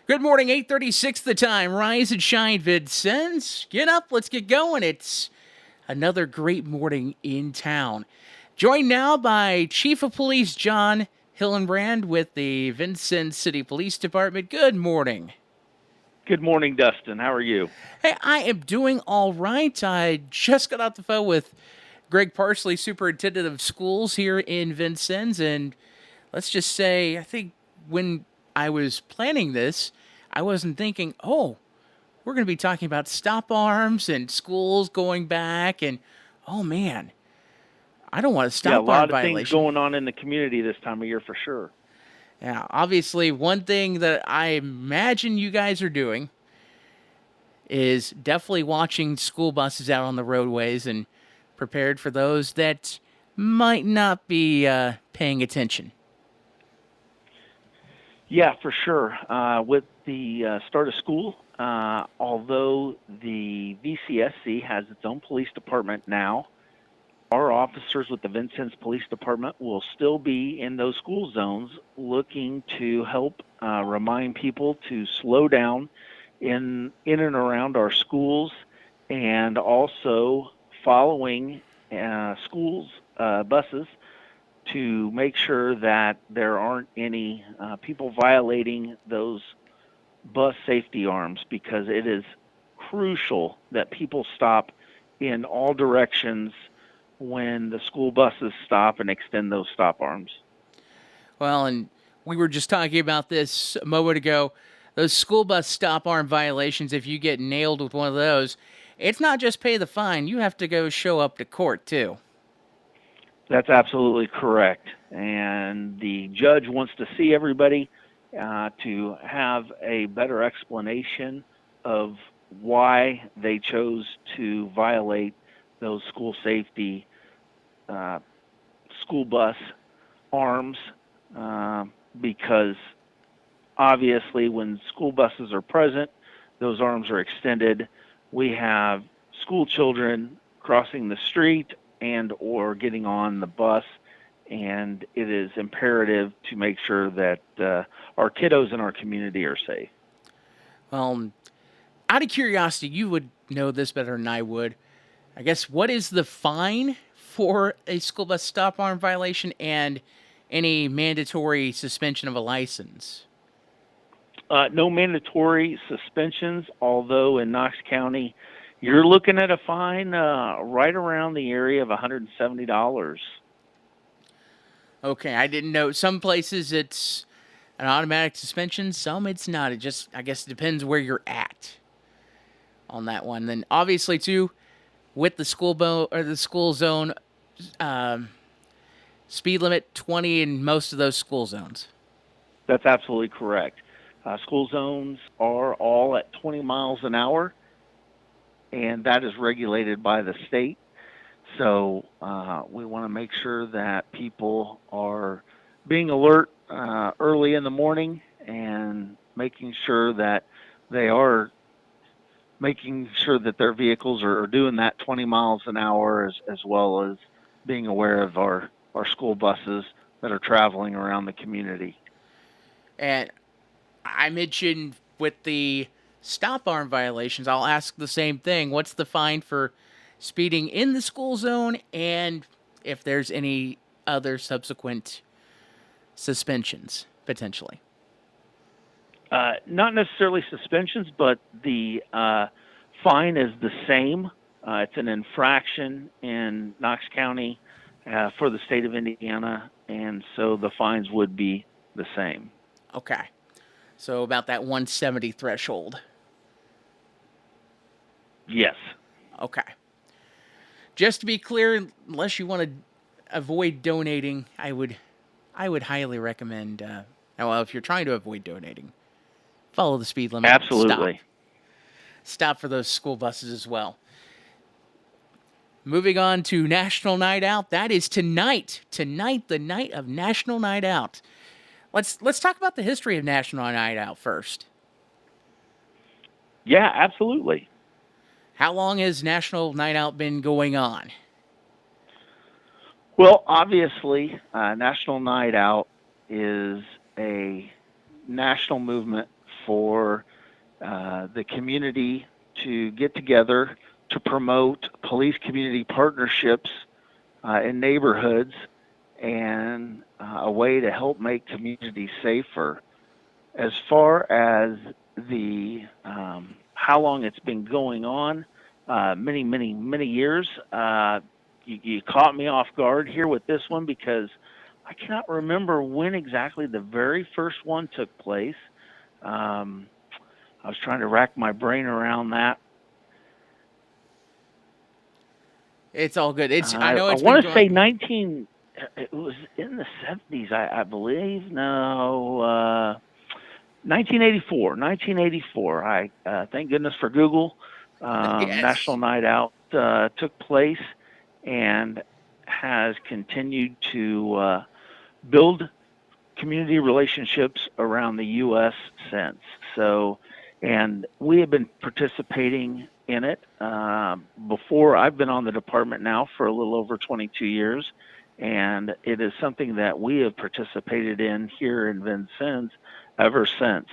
Good morning, 8:36 the time. Rise and shine, Vincennes. Get up, let's get going. It's another great morning in town. Joined now by Chief of Police Jon Hillenbrand with the Vincennes City Police Department. Good morning. Good morning, Dustin. How are you? Hey, I am doing all right. I just got off the phone with Greg Parsley, Superintendent of Schools here in Vincennes, and let's just say, I think when I was planning this, I wasn't thinking, oh, we're going to be talking about stop arms and schools going back, and oh man, I don't want a Yeah, a stop arm lot of things violation. going on in the community this time of year for sure. Yeah, obviously, one thing that I imagine you guys are doing is definitely watching school buses out on the roadways and prepared for those that might not be paying attention. Yeah, for sure. With the start of school, although the VCSC has its own police department now, our officers with the Vincennes Police Department will still be in those school zones looking to help remind people to slow down in and around our schools, and also following schools buses to make sure that there aren't any people violating those bus safety arms, because it is crucial that people stop in all directions when the school buses stop and extend those stop arms. Well, and we were just talking about this a moment ago. Those school bus stop arm violations, if you get nailed with one of those, it's not just pay the fine, you have to go show up to court too. That's absolutely correct. And the judge wants to see everybody to have a better explanation of why they chose to violate those school safety uh, school bus arms, uh, because obviously when school buses are present, those arms are extended. We have school children crossing the street and or getting on the bus, and it is imperative to make sure that our kiddos in our community are safe. Well, out of curiosity, you would know this better than I would. I guess what is the fine for a school bus stop arm violation and any mandatory suspension of a license? No mandatory suspensions, although in Knox County, you're looking at a fine right around the area of $170. Okay, I didn't know. Some places it's an automatic suspension, some it's not. It just, I guess, depends where you're at on that one. Then obviously too, with the or the school zone, um, speed limit 20 in most of those school zones. That's absolutely correct. School zones are all at 20 miles an hour, and that is regulated by the state. So we want to make sure that people are being alert early in the morning, and making sure that they are making sure that their vehicles are doing that 20 miles an hour, as well as being aware of our school buses that are traveling around the community. And I mentioned with the stop arm violations, I'll ask the same thing. What's the fine for speeding in the school zone, and if there's any other subsequent suspensions potentially? Not necessarily suspensions, but the fine is the same. It's an infraction in Knox County for the state of Indiana, and so the fines would be the same. Okay. So about that 170 threshold. Yes. Okay. Just to be clear, unless you want to avoid donating, I would highly recommend. Well, if you're trying to avoid donating, follow the speed limit. Absolutely. Stop for those school buses as well. Moving on to National Night Out. That is tonight. Tonight, the night of National Night Out. Let's talk about the history of National Night Out first. Yeah, absolutely. How long has National Night Out been going on? Well, obviously, National Night Out is a national movement for the community to get together to promote police community partnerships in neighborhoods and a way to help make communities safer. As far as the how long it's been going on, many years. You caught me off guard here with this one because I cannot remember when exactly the very first one took place. Um, I was trying to rack my brain around that. It's all good. I know I it's been want to going. say 19. It was in the 70s, I believe. No, 1984. 1984. I thank goodness for Google. National Yes. Night Out took place and has continued to build community relationships around the U.S. since. So, and we have been participating in it before. I've been on the department now for a little over 22 years, and it is something that we have participated in here in Vincennes ever since.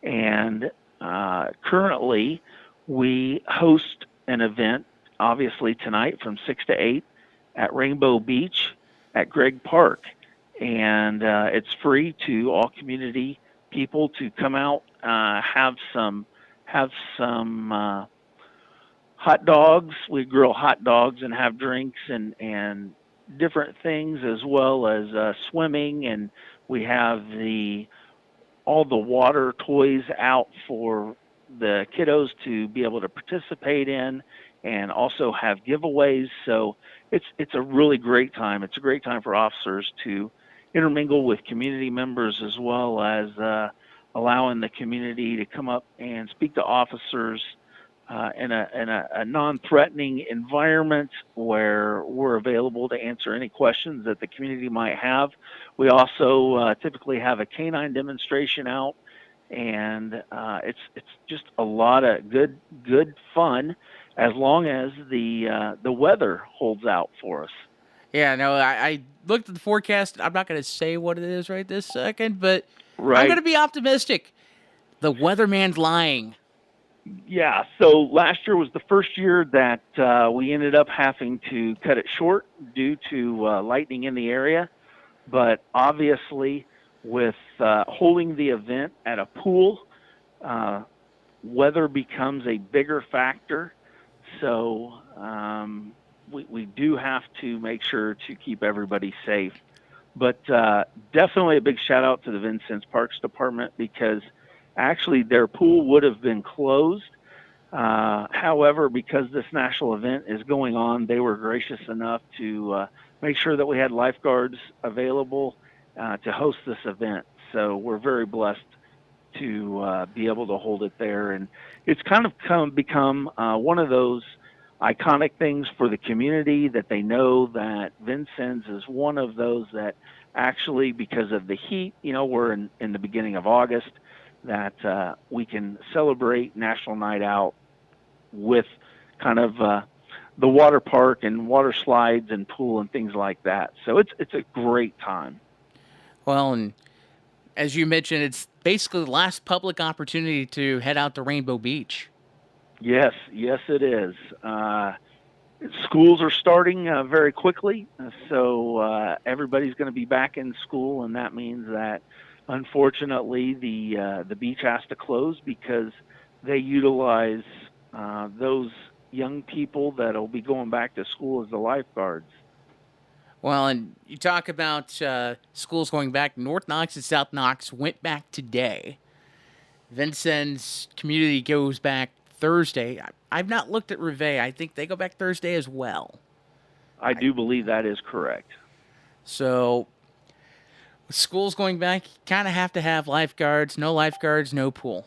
And currently, we host an event, obviously tonight from 6 to 8 at Rainbow Beach at Gregg Park. And it's free to all community people to come out, have some hot dogs. We grill hot dogs and have drinks and different things, as well as swimming, and we have the all the water toys out for the kiddos to be able to participate in, and also have giveaways. So it's a really great time. It's a great time for officers to intermingle with community members, as well as allowing the community to come up and speak to officers in a non-threatening environment where we're available to answer any questions that the community might have. We also typically have a canine demonstration out, and it's just a lot of good fun, as long as the weather holds out for us. Yeah, no, I looked at the forecast. I'm not going to say what it is right this second, but I'm going Right. to be optimistic. The weatherman's lying. Yeah, so last year was the first year that we ended up having to cut it short due to lightning in the area. But obviously, with holding the event at a pool, uh, weather becomes a bigger factor. So we do have to make sure to keep everybody safe. But definitely a big shout out to the Vincennes Parks Department, because actually their pool would have been closed. However, because this national event is going on, they were gracious enough to make sure that we had lifeguards available to host this event. So we're very blessed to be able to hold it there, and it's kind of become one of those iconic things for the community, that they know that Vincennes is one of those that actually, because of the heat, we're in the beginning of August, that we can celebrate National Night Out with kind of the water park and water slides and pool and things like that. So it's a great time. Well, and as you mentioned, it's basically the last public opportunity to head out to Rainbow Beach. Yes, it is. Schools are starting very quickly, so everybody's going to be back in school, and that means that unfortunately the beach has to close, because they utilize those young people that'll be going back to school as the lifeguards. Well, and you talk about schools going back. North Knox and South Knox went back today. Vincennes community goes back Thursday. I've not looked at Reveille. I think they go back Thursday as well. I do believe that is correct. So, with schools going back, you kind of have to have lifeguards. No lifeguards, no pool.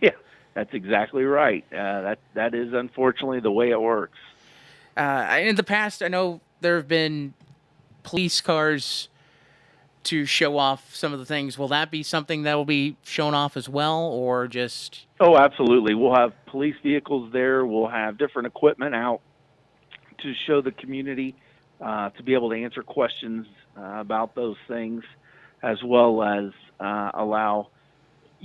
Yeah, that's exactly right. That is unfortunately the way it works. In the past, I know there have been police cars to show off some of the things. Will that be something that will be shown off as well, or just? Oh, absolutely. We'll have police vehicles there. We'll have different equipment out to show the community, to be able to answer questions about those things, as well as allow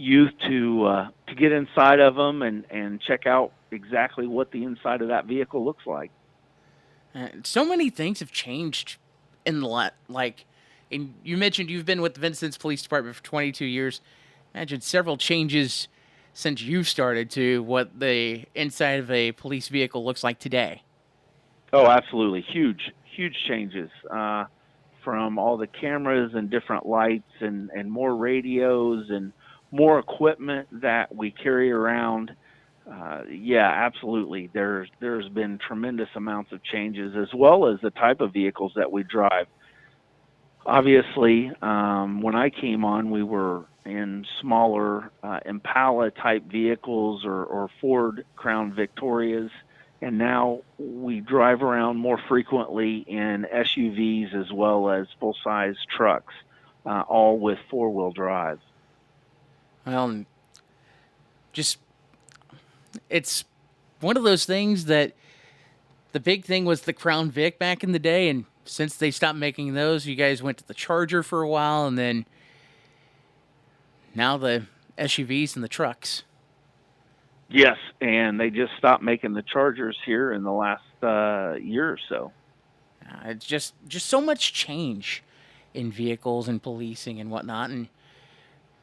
youth to get inside of them and check out exactly what the inside of that vehicle looks like. So many things have changed in the like. And you mentioned you've been with the Vincennes Police Department for 22 years. Imagine several changes since you've started to what the inside of a police vehicle looks like today. Oh, absolutely, huge changes. From all the cameras and different lights and more radios and more equipment that we carry around. Yeah, absolutely. There's been tremendous amounts of changes, as well as the type of vehicles that we drive. Obviously, when I came on, we were in smaller Impala type vehicles or Ford Crown Victorias, and now we drive around more frequently in SUVs as well as full size trucks, all with 4-wheel drive. Well, just it's one of those things that the big thing was the Crown Vic back in the day, and since they stopped making those, you guys went to the Charger for a while, and then now the SUVs and the trucks. Yes, and they just stopped making the Chargers here in the last year or so. It's just so much change in vehicles and policing and whatnot, and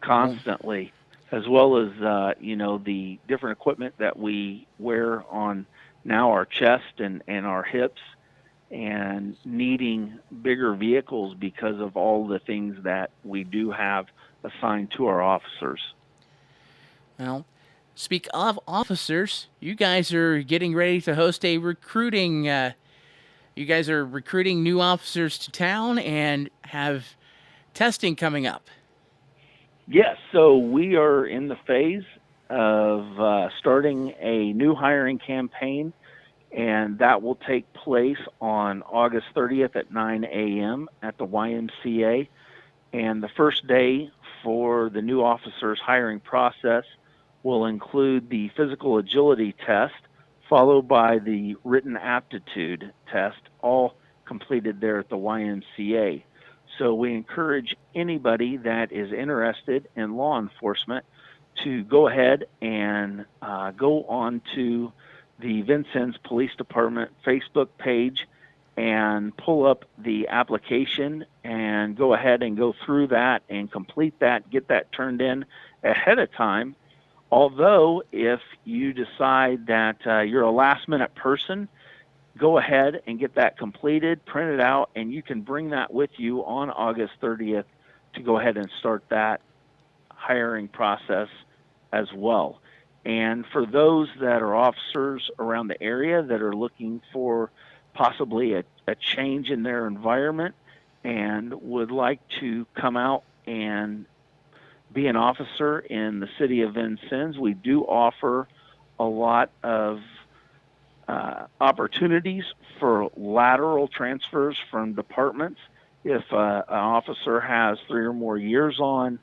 well, Constantly, as well as the different equipment that we wear on now our chest and our hips, and needing bigger vehicles because of all the things that we do have assigned to our officers. well, speak of officers, you guys are getting ready to host a recruiting. You guys are recruiting new officers to town and have testing coming up. Yes, so we are in the phase of starting a new hiring campaign, and that will take place on August 30th at 9 a.m. at the YMCA. And the first day for the new officers hiring process will include the physical agility test, followed by the written aptitude test, all completed there at the YMCA. So we encourage anybody that is interested in law enforcement to go ahead and go on to the Vincennes Police Department Facebook page and pull up the application and go ahead and go through that and complete that, get that turned in ahead of time. Although, if you decide that you're a last minute person, go ahead and get that completed, print it out, and you can bring that with you on August 30th to go ahead and start that hiring process as well. And for those that are officers around the area that are looking for possibly a change in their environment and would like to come out and be an officer in the city of Vincennes, we do offer a lot of opportunities for lateral transfers from departments. If an officer has 3 or more years on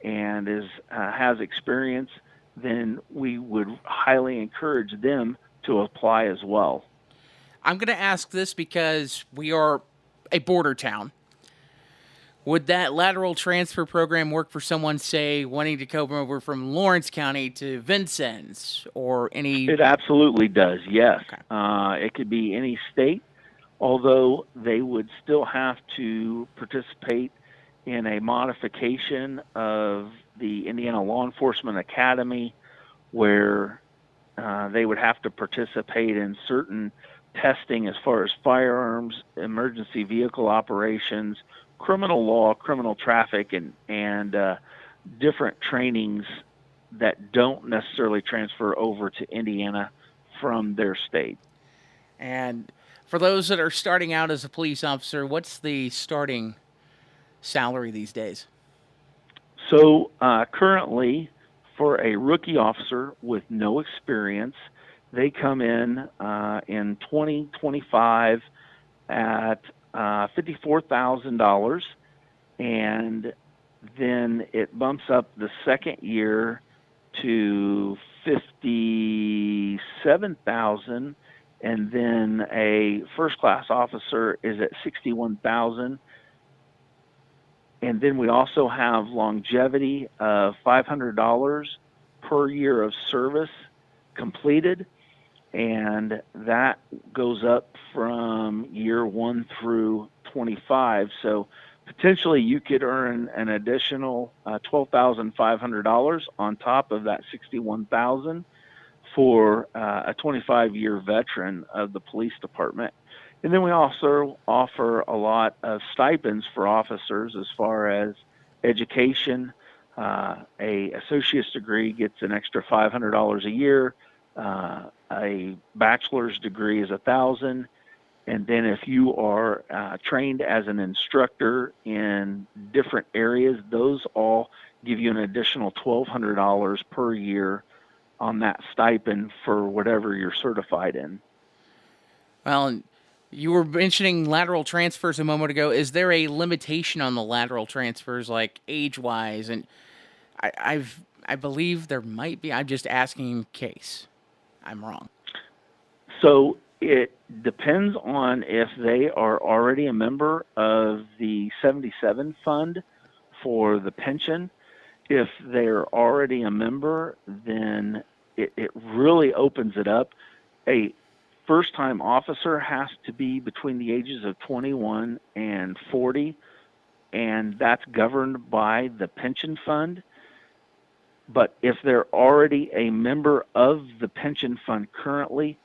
and has experience, then we would highly encourage them to apply as well. I'm going to ask this because we are a border town. Would that lateral transfer program work for someone, say, wanting to come over from Lawrence County to Vincennes or any? It absolutely does, yes. Okay. It could be any state, although they would still have to participate in a modification of the Indiana Law Enforcement Academy, where they would have to participate in certain testing as far as firearms, emergency vehicle operations, criminal law, criminal traffic, and different trainings that don't necessarily transfer over to Indiana from their state. And for those that are starting out as a police officer, what's the starting salary these days? So currently, for a rookie officer with no experience, they come in 2025 at $54,000, and then it bumps up the second year to $57,000, and then a first class officer is at $61,000, And then we also have longevity of $500 per year of service completed, and that goes up from year 1 through 25. So potentially you could earn an additional $12,500 on top of that $61,000 for a 25-year veteran of the police department. And then we also offer a lot of stipends for officers as far as education. A associate's degree gets an extra $500 a year. A bachelor's degree is $1,000. And then if you are trained as an instructor in different areas, those all give you an additional $1,200 per year on that stipend for whatever you're certified in. Well, you were mentioning lateral transfers a moment ago. Is there a limitation on the lateral transfers, like age-wise? And I believe there might be. I'm just asking in case I'm wrong. So it depends on if they are already a member of the 77 fund for the pension. If they're already a member, then it really opens it up. A first-time officer has to be between the ages of 21 and 40, and that's governed by the pension fund. But if they're already a member of the pension fund currently,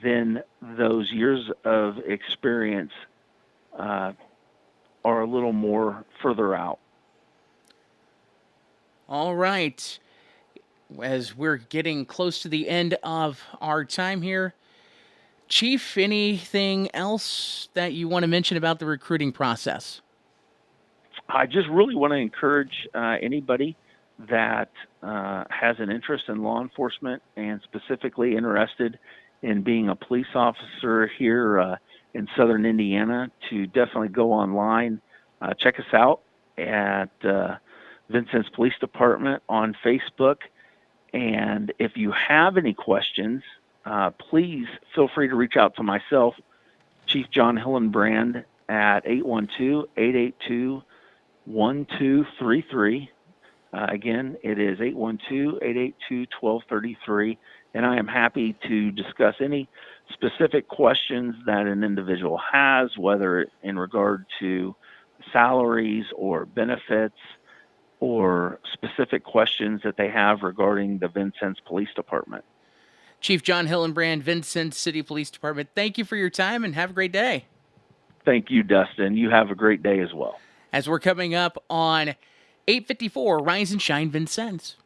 then those years of experience are a little more further out. All right. As we're getting close to the end of our time here, Chief, anything else that you want to mention about the recruiting process? I just really want to encourage anybody that has an interest in law enforcement and specifically interested in being a police officer here in southern Indiana to definitely go online. Check us out at Vincennes Police Department on Facebook. And if you have any questions, please feel free to reach out to myself, Chief Jon Hillenbrand, at 812-882-1233. Again, it is 812-882-1233, and I am happy to discuss any specific questions that an individual has, whether in regard to salaries or benefits or specific questions that they have regarding the Vincennes Police Department. Chief Jon Hillenbrand, Vincennes City Police Department, thank you for your time and have a great day. Thank you, Dustin. You have a great day as well. As we're coming up on 8:54, Rise and Shine Vincennes.